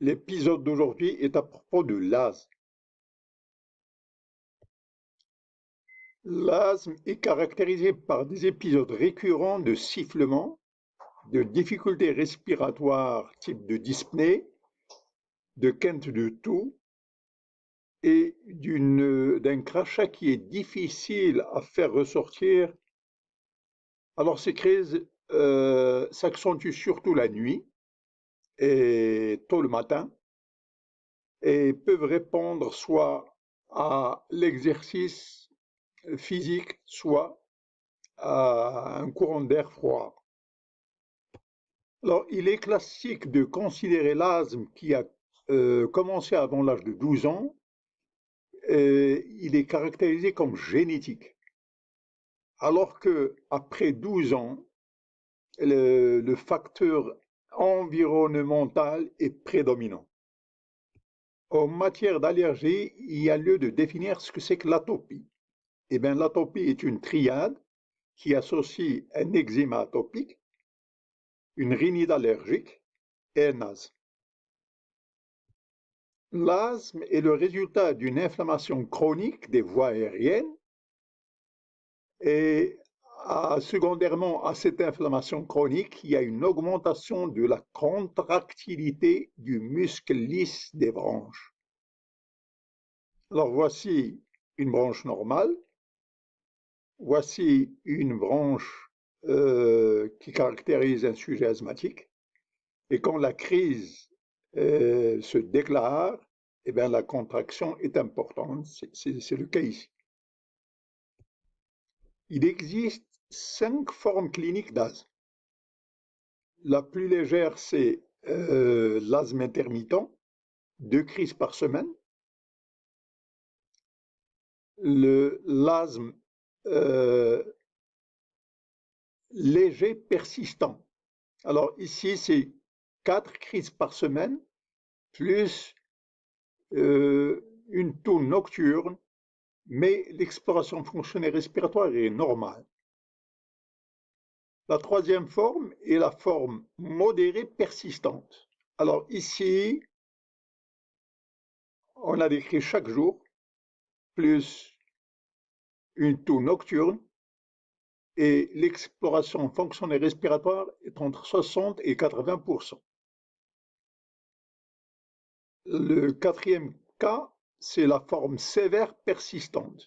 L'épisode d'aujourd'hui est à propos de l'asthme. L'asthme est caractérisé par des épisodes récurrents de sifflement, de difficultés respiratoires type de dyspnée, de quinte de toux et d'un crachat qui est difficile à faire ressortir. Alors ces crises s'accentuent surtout la nuit et tôt le matin et peuvent répondre soit à l'exercice physique, soit à un courant d'air froid. Alors, il est classique de considérer l'asthme qui a commencé avant l'âge de 12 ans, il est caractérisé comme génétique. Alors que après 12 ans, le facteur environnemental est prédominant. En matière d'allergie, il y a lieu de définir ce que c'est que l'atopie. Eh bien, l'atopie est une triade qui associe un eczéma atopique, une rhinite allergique et un asthme. L'asthme est le résultat d'une inflammation chronique des voies aériennes et secondairement à cette inflammation chronique, il y a une augmentation de la contractilité du muscle lisse des branches. Alors voici une branche normale, voici une branche qui caractérise un sujet asthmatique. Et quand la crise se déclare, eh bien, la contraction est importante. C'est le cas ici. Il existe 5 formes cliniques d'asthme. La plus légère, c'est l'asthme intermittent, 2 crises par semaine. L'asthme léger persistant. Alors ici, c'est 4 crises par semaine, plus une toux nocturne, mais l'exploration fonctionnelle respiratoire est normale. La troisième forme est la forme modérée persistante. Alors ici, on a des crises chaque jour, plus une toux nocturne, et l'exploration fonctionnelle respiratoire est entre 60 et 80%. Le quatrième cas, c'est la forme sévère persistante.